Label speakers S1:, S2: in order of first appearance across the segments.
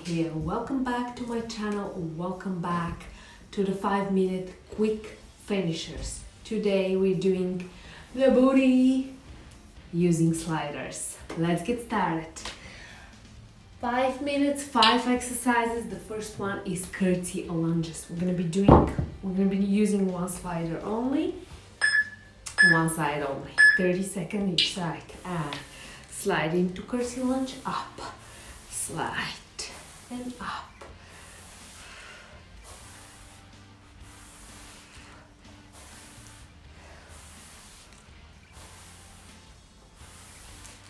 S1: here. Welcome back to my channel. Welcome back to the 5-minute quick finishers. Today we're doing the booty using sliders. Let's get started. 5 minutes, 5 exercises. The first one is curtsy lunges. We're gonna be using one slider only, one side only. 30 seconds each side. And slide into curtsy lunge, up, slide and up.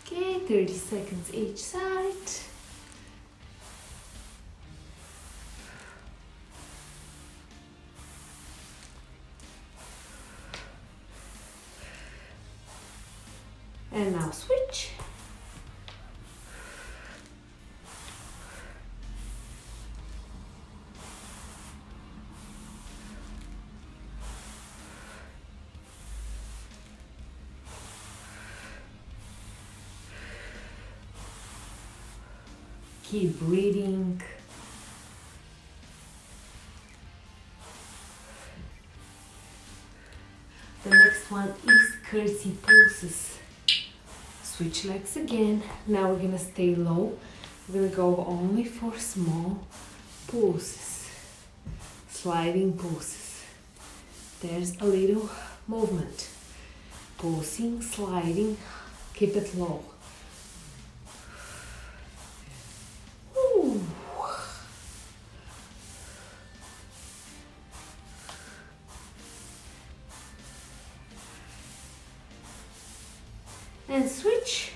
S1: Okay, 30 seconds each side. And now switch. Keep breathing. The next one is curtsy pulses. Switch legs again. Now we're gonna stay low. We're gonna go only for small pulses, sliding pulses. There's a little movement. Pulsing, sliding, keep it low. And switch.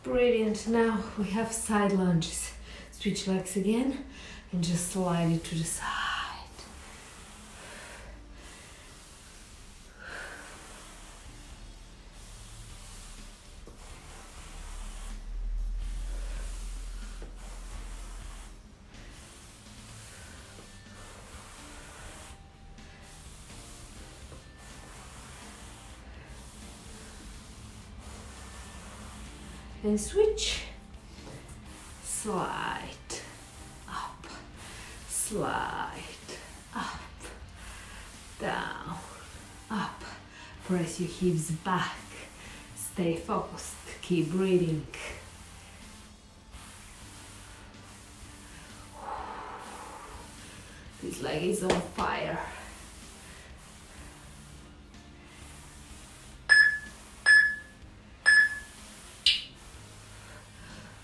S1: Brilliant. Now we have side lunges. Switch legs again and just slide it to the side. And switch, slide, up, slide, up, down, up. Press your hips back, stay focused, keep breathing. This leg is on fire.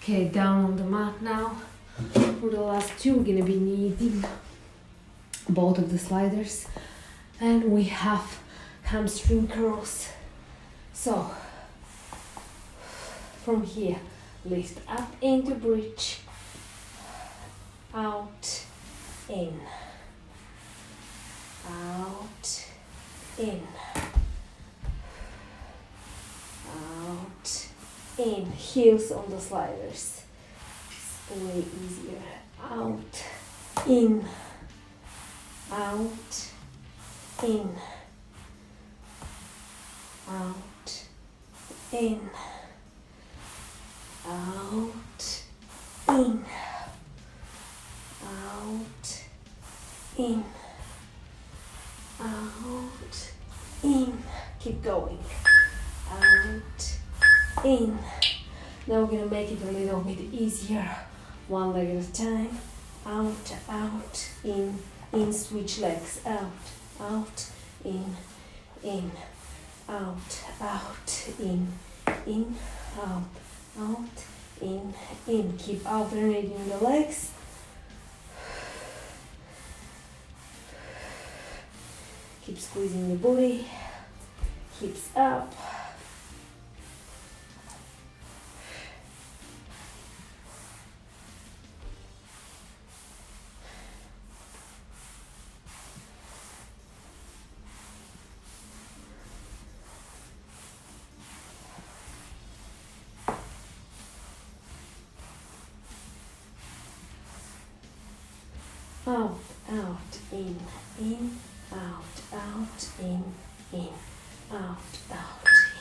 S1: Okay, down on the mat now. For the last two, we're gonna be needing both of the sliders, and we have hamstring curls. So, from here, lift up into bridge, out, in, out, in, out, in. Heels on the sliders. It's way easier. Out, in, out, in, out, in, out, in, out, in, out, in. Keep going. Out, in. Now we're gonna make it a little bit easier. One leg at a time. Out, out, in, switch legs. Out, out, in, out, out, in, out, out, in. Keep alternating the legs. Keep squeezing the booty. Hips up. out, out, in, out, out, in, out, out, in.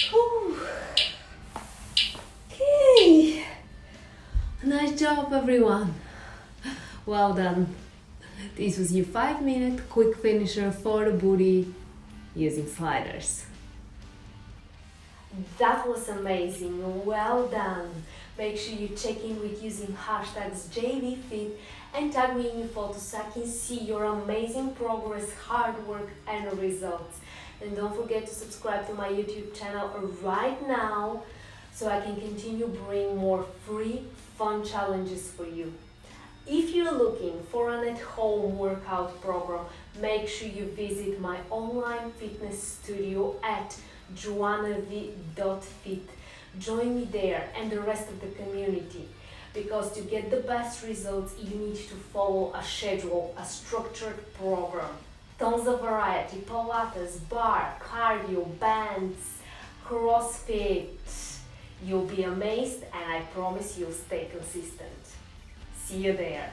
S1: Whew. Okay, nice job everyone, well done. This was your 5-minute quick finisher for the booty using sliders. That was amazing, well done. Make sure you check in with using hashtags JVFit and tag me in your photos so I can see your amazing progress, hard work and results. And don't forget to subscribe to my YouTube channel right now so I can continue bringing more free, fun challenges for you. If you're looking for an at-home workout program, make sure you visit my online fitness studio at joanav.fit. Join me there and the rest of the community, because to get the best results you need to follow a schedule, a structured program. Tons of variety, Pilates, bar, cardio, bands, CrossFit. You'll be amazed and I promise you'll stay consistent. See you there.